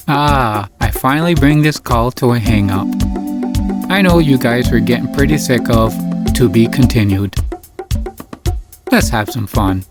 I finally bring this call to a hang up. I know you guys are getting pretty sick of "to be continued." Let's have some fun.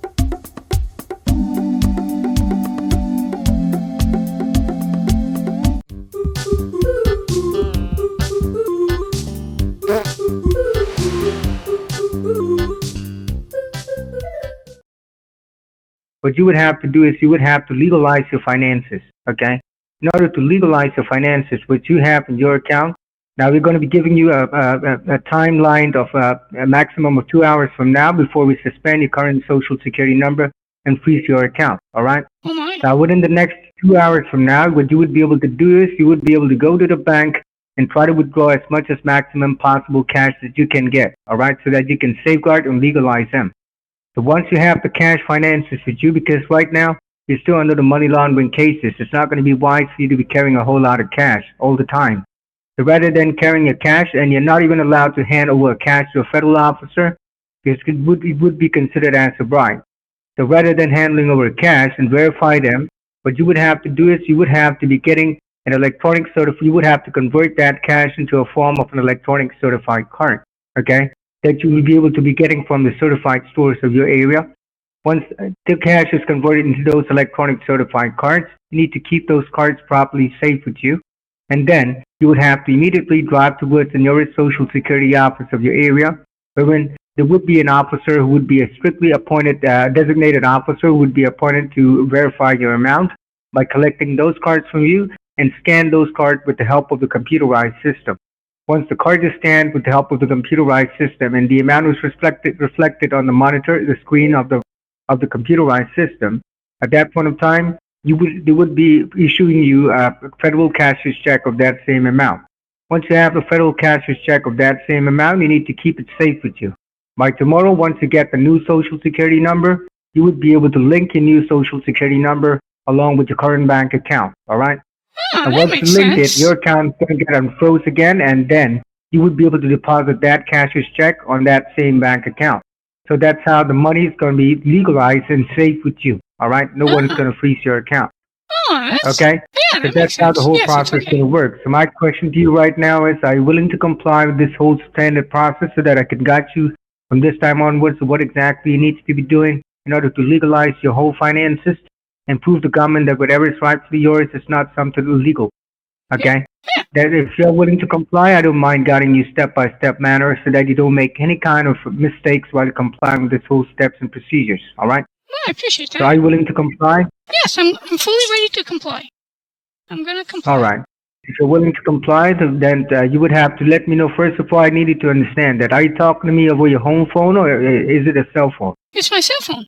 What you would have to do is you would have to legalize your finances, okay? In order to legalize your finances, what you have in your account, now we're going to be giving you a timeline of a maximum of 2 hours from now before we suspend your current social security number and freeze your account, all right? Oh my. Now, within the next 2 hours from now, what you would be able to do is you would be able to go to the bank and try to withdraw as much as maximum possible cash that you can get, all right, so that you can safeguard and legalize them. So once you have the cash finances with you, because right now you're still under the money laundering cases, it's not going to be wise for you to be carrying a whole lot of cash all the time. So rather than carrying a cash, and you're not even allowed to hand over cash to a federal officer, because it would be considered as a bribe. So rather than handling over cash and verify them, what you would have to do is you would have to be getting an electronic you would have to convert that cash into a form of an electronic certified card, okay, that you will be able to be getting from the certified stores of your area. Once the cash is converted into those electronic certified cards, you need to keep those cards properly safe with you. And then you would have to immediately drive towards the nearest Social Security office of your area, wherein there would be an officer who would be a strictly appointed, designated officer who would be appointed to verify your amount by collecting those cards from you and scan those cards with the help of the computerized system. Once the card is scanned with the help of the computerized system and the amount is reflected on the monitor, the screen of the computerized system, at that point of time, they would be issuing you a federal cashier's check of that same amount. Once you have a federal cashier's check of that same amount, you need to keep it safe with you. By tomorrow, once you get the new Social Security number, you would be able to link your new Social Security number along with your current bank account, all right? And once you link it, your account is going to get unfroze again, and then you would be able to deposit that cashier's check on that same bank account. So that's how the money is going to be legalized and safe with you, all right? No one's going to freeze your account, okay? Yeah, So that's how the whole process is going to work. So my question to you right now is, are you willing to comply with this whole standard process so that I can guide you from this time onwards to what exactly you need to be doing in order to legalize your whole finances and prove the government that whatever is rightfully yours is not something illegal, okay? That if you're willing to comply, I don't mind guiding you step-by-step manner so that you don't make any kind of mistakes while complying with this whole steps and procedures, all right? I appreciate that. So are you willing to comply? Yes, I'm fully ready to comply. I'm going to comply. All right. If you're willing to comply, then you would have to let me know. First of all, I needed to understand that. Are you talking to me over your home phone or is it a cell phone? It's my cell phone.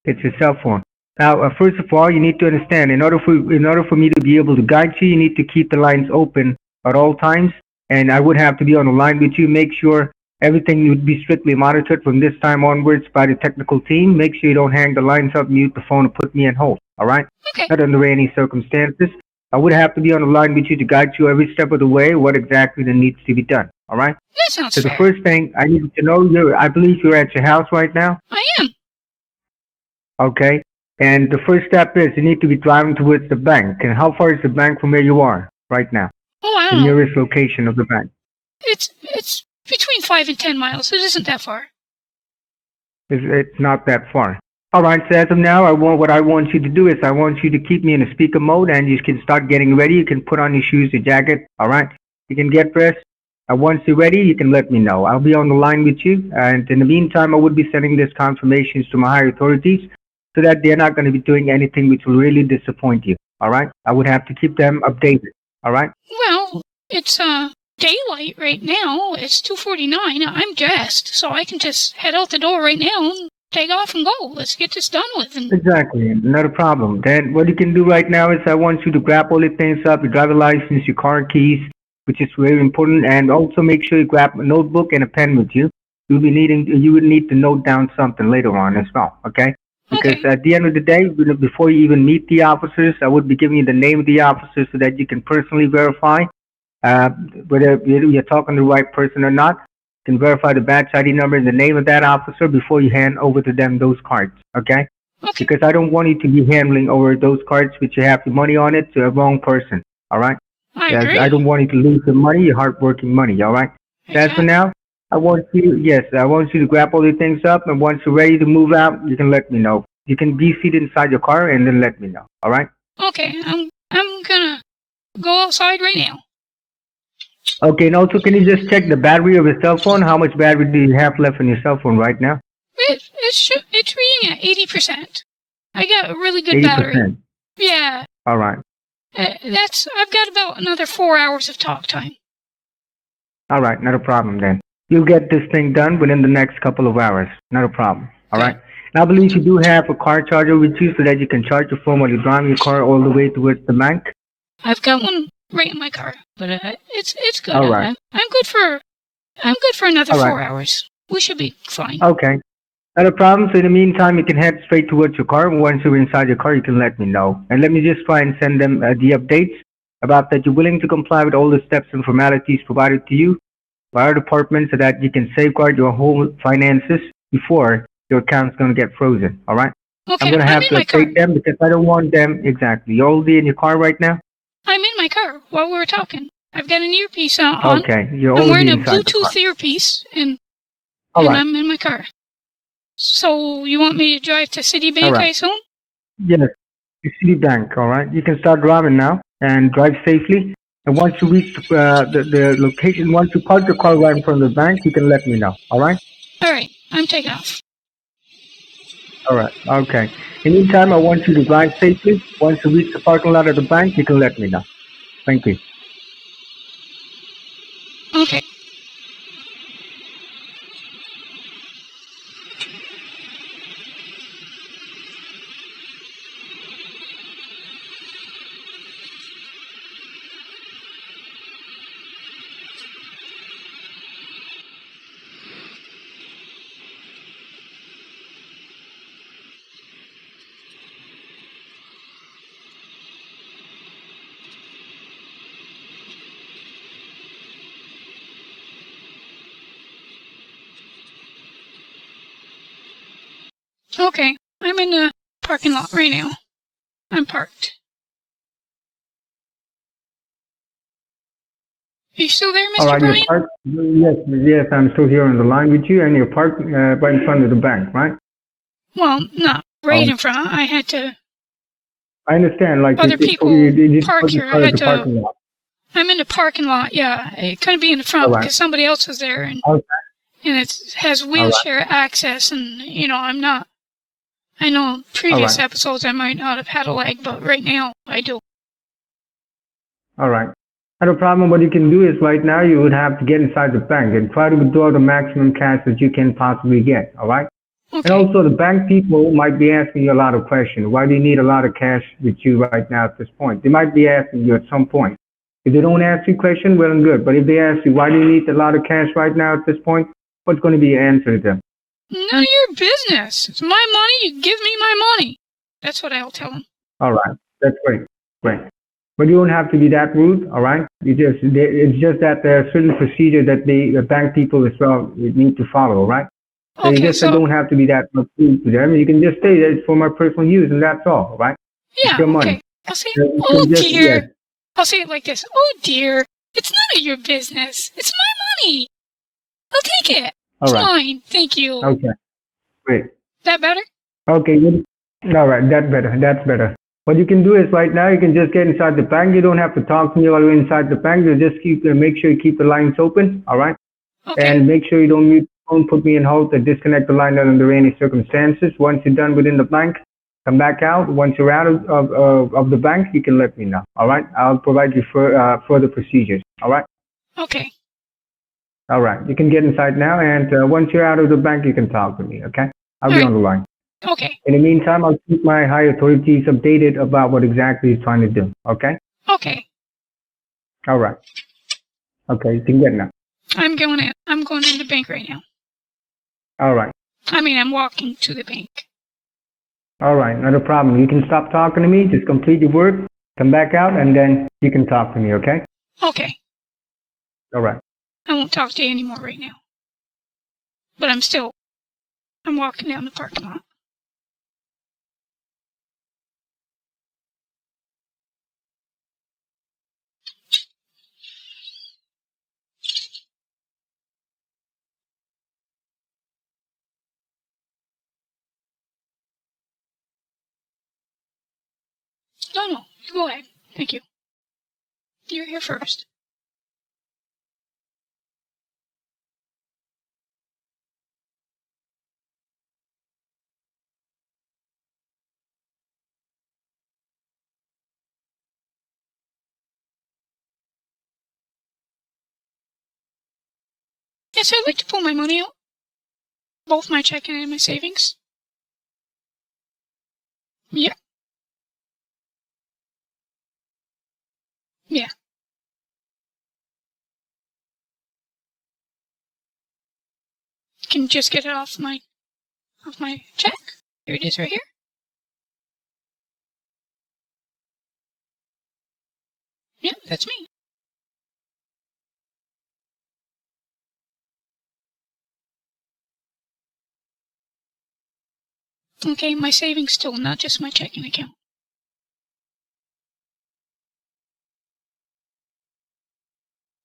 It's your cell phone. Now, first of all, you need to understand, in order for me to be able to guide you, you need to keep the lines open at all times, and I would have to be on the line with you. Make sure everything would be strictly monitored from this time onwards by the technical team. Make sure you don't hang the lines up, mute the phone, or put me on hold, all right? Okay. Not under any circumstances. I would have to be on the line with you to guide you every step of the way, what exactly that needs to be done, all right? That sounds fair. So the first thing I need to know, I believe you're at your house right now? I am. Okay. And the first step is you need to be driving towards the bank. And how far is the bank from where you are right now? Oh, I The don't know. nearest location of the bank. It's between 5 and 10 miles. It isn't that far. It's not that far. All right, so as of now, what I want you to do is I want you to keep me in a speaker mode, and you can start getting ready. You can put on your shoes, your jacket, all right? You can get dressed. Once you're ready, you can let me know. I'll be on the line with you. And in the meantime, I would be sending these confirmations to my higher authorities so that they're not going to be doing anything which will really disappoint you, all right? I would have to keep them updated, all right? Well, it's daylight right now. It's 2:49. I'm dressed, so I can just head out the door right now and take off and go. Let's get this done with. Exactly, not a problem. Then what you can do right now is I want you to grab all the things up, your driver license, your car keys, which is very important, and also make sure you grab a notebook and a pen with you. You would need to note down something later on as well, okay? Because at the end of the day, before you even meet the officers, I would be giving you the name of the officer so that you can personally verify whether you're talking to the right person or not. You can verify the badge ID number and the name of that officer before you hand over to them those cards, okay? Okay. Because I don't want you to be handling over those cards which you have the money on it to a wrong person. All right? I Yes, agree. I don't want you to lose your money, your hard-working money. All right? That's for Exactly. now. I want you to grab all your things up, and once you're ready to move out, you can let me know. You can be seated inside your car and then let me know. All right? Okay, I'm gonna go outside right now. Okay, and also, can you just check the battery of your cell phone? How much battery do you have left on your cell phone right now? It's reading at 80%. I got a really good battery. 80%. Yeah. All right. I've got about another 4 hours of talk time. All right, not a problem then. You'll get this thing done within the next couple of hours. Not a problem. All right. And I believe you do have a car charger with you so that you can charge your phone while you're driving your car all the way towards the bank. I've got one right in my car, but it's good. All right. I'm good for another All right. 4 hours. We should be fine. Okay. Not a problem. So in the meantime, you can head straight towards your car. Once you're inside your car, you can let me know. And let me just try and send them the updates about that you're willing to comply with all the steps and formalities provided to you by our department so that you can safeguard your whole finances before your account's going to get frozen. All right? Okay, I'm going to have to in my car. update them because I don't want them exactly. You're already in your car right now? I'm in my car while we were talking. I've got an earpiece on. Okay. You're I'm already wearing a inside the car. Bluetooth earpiece, and All right. I'm in my car. So you want me to drive to Citibank, All right. I assume? Yes. The Citibank, all right? You can start driving now and drive safely. And once you reach the location, once you park your car right in front of the bank, you can let me know, all right? All right, I'm taking off. All right, okay. In the meantime, I want you to drive safely. Once you reach the parking lot of the bank, you can let me know. Thank you. Okay. Okay, I'm in the parking lot right now. I'm parked. Are you still there, Mr. All right, Brian? you're parked. Yes, I'm still here on the line with you, and you're parked right in front of the bank, right? Well, not right in front. I had to. I understand. Like Other people you park here. I had the to. parking lot. I'm in the parking lot. Yeah, I couldn't be in the front All right. because somebody else was there, and Okay. it has wheelchair access, and I'm not. I know previous episodes I might not have had a leg, but right now I do. All right. Not a problem. What you can do is right now you would have to get inside the bank and try to withdraw the maximum cash that you can possibly get. All right. Okay. And also the bank people might be asking you a lot of questions. Why do you need a lot of cash with you right now at this point? They might be asking you at some point. If they don't ask you a question, well and good. But if they ask you, why do you need a lot of cash right now at this point? What's going to be your answer to them? None of your business. It's my money. You give me my money. That's what I'll tell them. All right. That's great. Great. But you don't have to be that rude, all right? It's just that there are certain procedures that the bank people as well need to follow, all right? So Okay, you just don't have to be that much rude to them. You can just say that it's for my personal use, and that's all right? Yeah, it's your money. Okay. I'll say, oh dear. Yes. I'll say it like this. Oh, dear. It's none of your business. It's my money. I'll take it. All right. Fine. Thank you. Okay. Great. That better? Okay. Good. All right. That's better. That's better. What you can do is right now you can just get inside the bank. You don't have to talk to me all the way inside the bank. You just make sure you keep the lines open. All right. Okay. And make sure you don't put me in hold or disconnect the line under any circumstances. Once you're done within the bank, come back out. Once you're out of the bank, you can let me know. All right. I'll provide you further procedures. All right. Okay. All right. You can get inside now, and once you're out of the bank, you can talk to me. Okay. I'll be on the line. Okay. In the meantime, I'll keep my high authorities updated about what exactly he's trying to do. Okay? Okay. All right. Okay, you can get now. I'm going in the bank right now. All right. I'm walking to the bank. All right, not a problem. You can stop talking to me. Just complete your work, come back out, and then you can talk to me, okay? Okay. All right. I won't talk to you anymore right now. But I'm walking down the parking lot. No, you go ahead. Thank you. You're here first. Yes, I'd like to pull my money out. Both my checking and my savings. Yeah. Yeah. Can just get it off my check. Here it is right here. Yeah, that's me. Okay, my savings too, not just my checking account.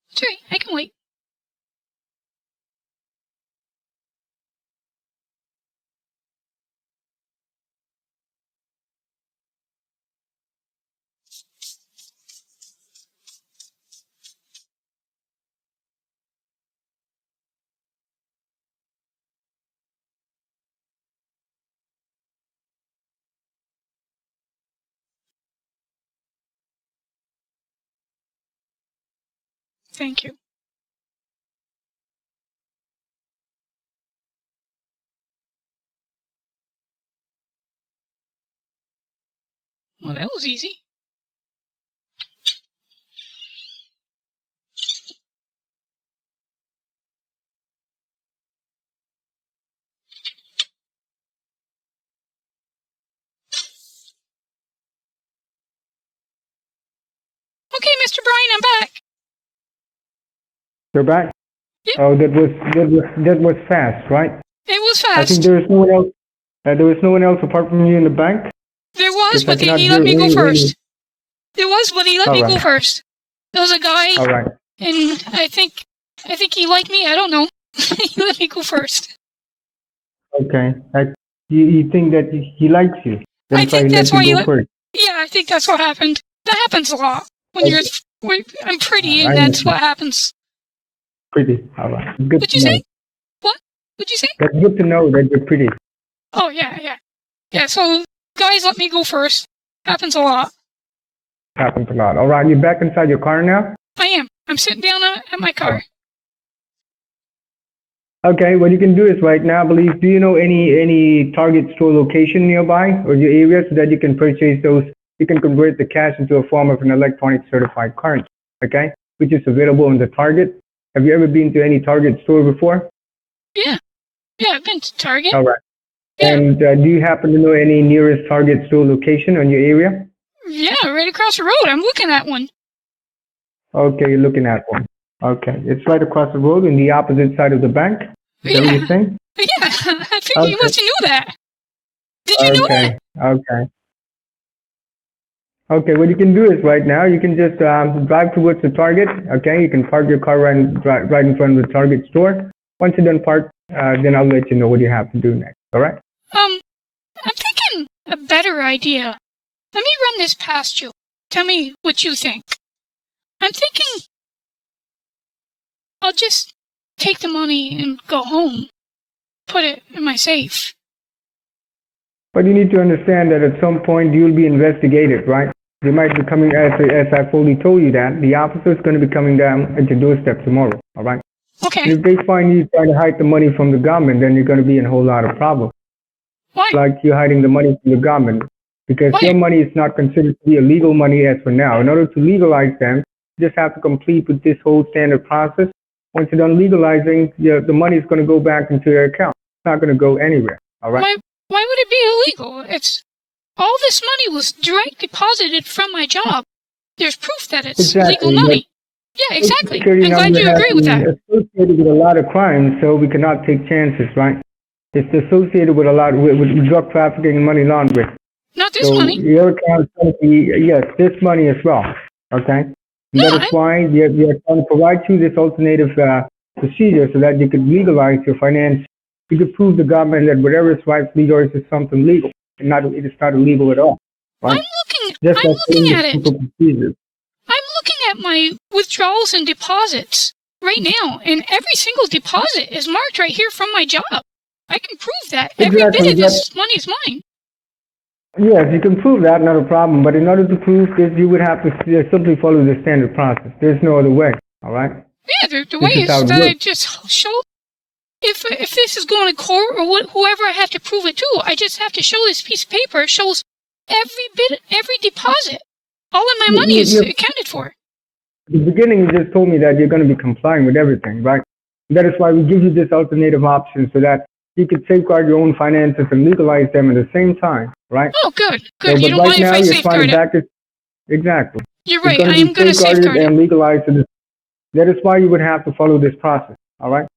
Sorry, I can wait. Thank you. Well, that was easy. Okay, Mr. Brian, I'm back. You're back? Yep. Oh, that was fast, right? It was I fast. think there was no one else. There was no one else apart from you in the bank. There was, Yes, but I cannot he let do me go any- first. There was, but he let me All go right. first. There was a guy, All right. and I think he liked me. I don't know. He let me go first. Okay. You think that he likes you? I That's why think he that's let why you you go let- first. Yeah, I think that's what happened. That happens a lot when I'm pretty, and I that's understand. what happens. Pretty. All right. Good What'd to you know. say? What? What'd you say? That's good to know that you're pretty. Oh yeah. So guys, let me go first. Happens a lot. Happens a lot. All right. You're back inside your car now? I am. I'm sitting down at my car. Okay. What you can do is right now, believe, do you know any Target store location nearby or your area so that you can purchase those? You can convert the cash into a form of an electronic certified currency, okay? Which is available in the Target. Have you ever been to any Target store before? Yeah, I've been to Target. All right. Yeah. And do you happen to know any nearest Target store location in your area? Yeah, right across the road. I'm looking at one. Okay, you're looking at one. Okay, it's right across the road on the opposite side of the bank. Is that what you're saying? Yeah, I figured you must have knew that. Did you know that? Okay, what you can do is right now, you can just drive towards the Target, okay? You can park your car right in front of the Target store. Once you're done parked, then I'll let you know what you have to do next, all right? I'm thinking a better idea. Let me run this past you. Tell me what you think. I'm thinking I'll just take the money and go home. Put it in my safe. But you need to understand that at some point you'll be investigated, right? They might be coming, as I fully told you that, the officer's going to be coming down at your doorstep tomorrow, all right? Okay. And if they find you trying to hide the money from the government, then you're going to be in a whole lot of trouble. Why? Like you're hiding the money from the government. Because Why? your money is not considered to be illegal money as for now. In order to legalize them, you just have to complete with this whole standard process. Once you're done legalizing, the money is going to go back into your account. It's not going to go anywhere, all right? Why would it be illegal? It's all this money was direct deposited from my job. There's proof that it's legal money. Yeah, exactly. I'm glad you agree with that. It's associated with a lot of crimes, so we cannot take chances, right? It's associated with a lot with drug trafficking and money laundering. Not this So money. your account is going to be, yes, this money as well, okay? And that is why we are going to provide you this alternative procedure so that you could legalize your finance. You could prove the government that whatever is rightfully yours is something legal, and it is not illegal at all. Right? I'm looking at it. I'm looking at my withdrawals and deposits right now, and every single deposit is marked right here from my job. I can prove that. Every bit of this money is mine. Yes, you can prove that, not a problem. But in order to prove this, you would have to simply follow the standard process. There's no other way, all right? Yeah, the way is that I just show... If this is going to court or whoever I have to prove it to, I just have to show this piece of paper. It shows every deposit. All of my money is accounted for. At the beginning, you just told me that you're going to be complying with everything, right? That is why we give you this alternative option so that you could safeguard your own finances and legalize them at the same time, right? Oh, good. So, you don't mind if I safeguard it? Exactly. You're right. I am going to safeguard it. And legalize it. That is why you would have to follow this process, all right?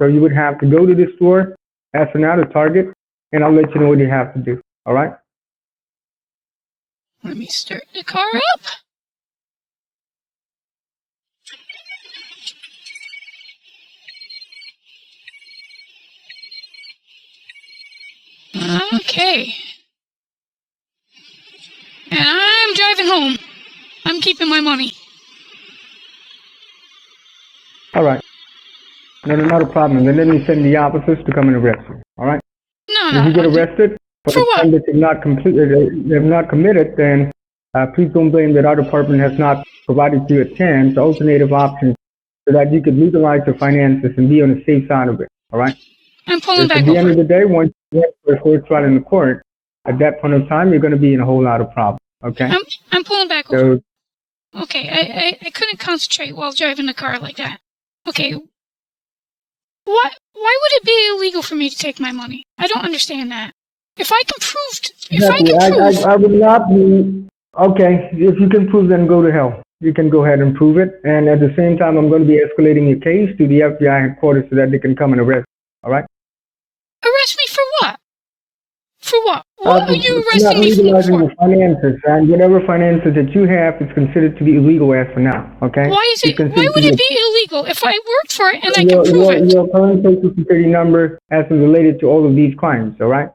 So you would have to go to the store, ask for now to Target, and I'll let you know what you have to do, all right? Let me start the car up. Okay. And I'm driving home. I'm keeping my money. All right. No, not a problem. Then let me send the officers to come and arrest you. All right? No. If you get arrested for the crime that you've not committed, then please don't blame that our department has not provided you a chance, alternative options, so that you could legalize your finances and be on the safe side of it. All right? I'm pulling back over. At the end of the day, once you get for a court trial in the court, at that point of time, you're going to be in a whole lot of problems. Okay? I'm pulling back over. Okay, I couldn't concentrate while driving the car like that. Okay. Why would it be illegal for me to take my money? I don't understand that. If I can prove... I would not be... Okay, if you can prove, then go to hell. You can go ahead and prove it. And at the same time, I'm going to be escalating your case to the FBI headquarters so that they can come and arrest you. All right? Arrest me for what? For what? What are you arresting me for? Legalizing your finances, and whatever finances that you have is considered to be illegal as for now. Okay? Why would it be illegal if I worked for it and I can prove it? Your current social security number has been related to all of these crimes. All right?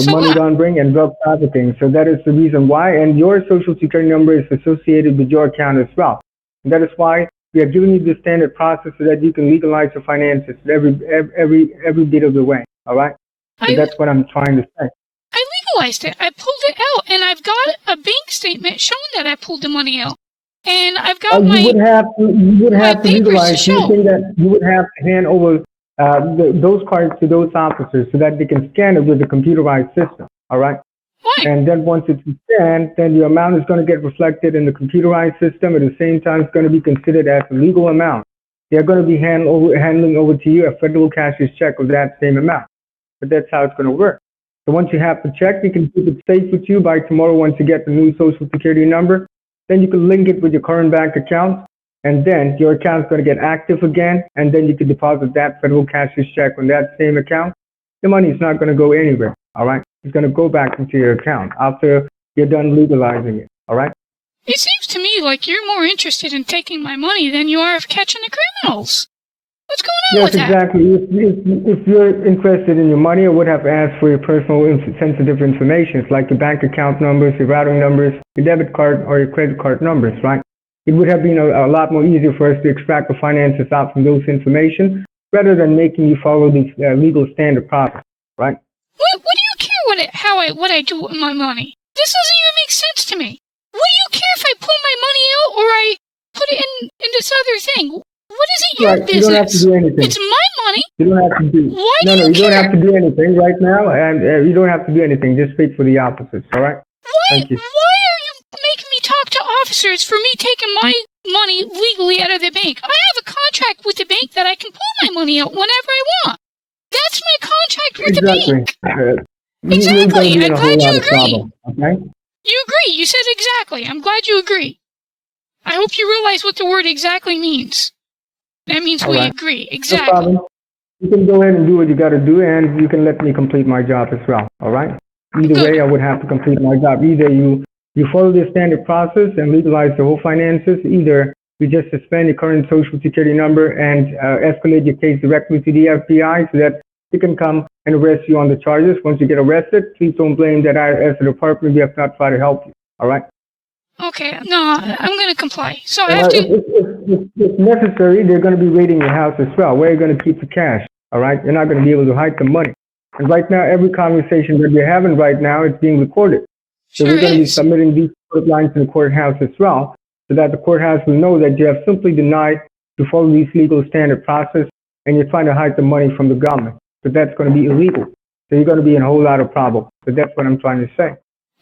Money laundering and drug trafficking. So that is the reason why. And your social security number is associated with your account as well. And that is why we are giving you the standard process so that you can legalize your finances every bit of the way. All right? So that's what I'm trying to say. I legalized it. I pulled it out, and I've got a bank statement showing that I pulled the money out. And I've got you would have to legalize. You think that you would have to hand over those cards to those officers so that they can scan it with the computerized system. All right? Why? And then once it's scanned, then the amount is going to get reflected in the computerized system. At the same time, it's going to be considered as a legal amount. They're going to be handling over to you a federal cashier's check of that same amount. But that's how it's going to work. So once you have the check, you can keep it safe with you. By tomorrow, once you get the new social security number, then you can link it with your current bank account, and then your account's going to get active again, and then you can deposit that federal cashier's check on that same account. The money is not going to go anywhere, all right? It's going to go back into your account after you're done legalizing it, all right? It seems to me like you're more interested in taking my money than you are of catching the criminals. What's going on with that? Yes, exactly. If you're interested in your money, I would have asked for your personal sensitive information, like your bank account numbers, your routing numbers, your debit card, or your credit card numbers, right? It would have been a lot more easier for us to extract the finances out from those information rather than making you follow the legal standard process, right? What do you care what I do with my money? This doesn't even make sense to me. What do you care if I pull my money out or I put it in this other thing? What is it your business? You don't have to do anything. It's my money. You don't have to do. Why do you care? You don't have to do anything right now, and you don't have to do anything. Just wait for the officers. All right. Thank you. Why are you making me talk to officers for me taking my money legally out of the bank? I have a contract with the bank that I can pull my money out whenever I want. That's my contract with the bank. Exactly. I'm glad you agree. Okay. You agree. You said exactly. I'm glad you agree. I hope you realize what the word exactly means. That means we agree. Exactly. No problem. You can go ahead and do what you got to do, and you can let me complete my job as well. All right? Either way, I would have to complete my job. Either you follow the standard process and legalize the whole finances, either you just suspend your current social security number and escalate your case directly to the FBI so that he can come and arrest you on the charges. Once you get arrested, please don't blame that I, as a department, we have not tried to help you. All right? Okay, no, I'm going to comply. So I have to... If necessary, they're going to be raiding your house as well. Where are you going to keep the cash? All right? You're not going to be able to hide the money. And right now, every conversation that we're having right now is being recorded. So Sure we're going to be is. submitting these court lines to the courthouse as well, so that the courthouse will know that you have simply denied to follow these legal standard process, and you're trying to hide the money from the government. So that's going to be illegal. So you're going to be in a whole lot of trouble. So that's what I'm trying to say.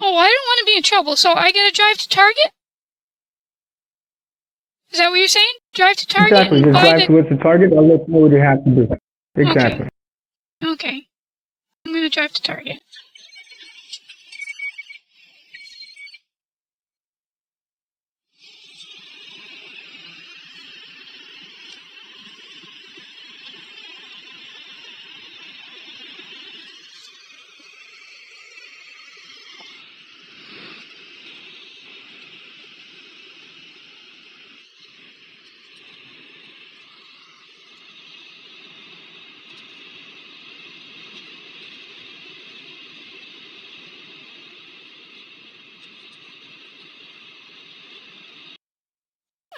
Oh, I don't want to be in trouble, so I got to drive to Target? Is that what you're saying? Drive to Target? Exactly. Just drive towards the Target. I'll let you know what you have to do. Exactly. Okay. I'm going to drive to Target.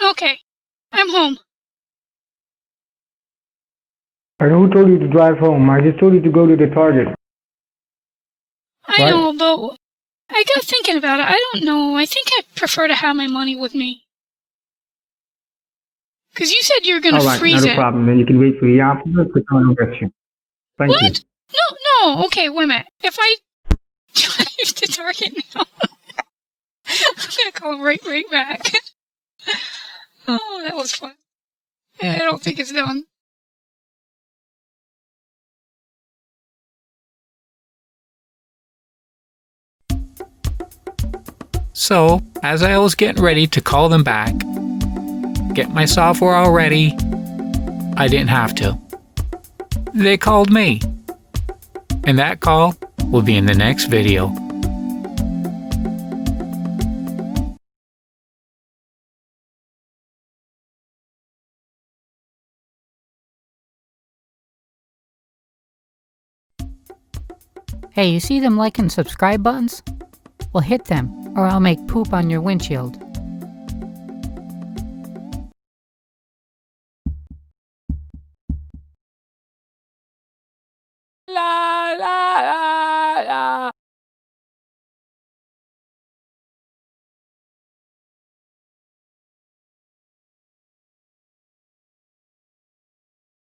Okay. I'm home. And who told you to drive home? I just told you to go to the Target. I know, but I got thinking about it. I don't know. I think I'd prefer to have my money with me. Because you said you were going to freeze it. Not a problem. Then you can wait for the officer to come and arrest you. Thank you. What? No. Okay, wait a minute. If I drive to Target now, I'm going to call right back. Oh, that was fun. I don't think it's done. So, as I was getting ready to call them back, get my software all ready, I didn't have to. They called me. And that call will be in the next video. Hey, you see them like and subscribe buttons? Well, hit them, or I'll make poop on your windshield.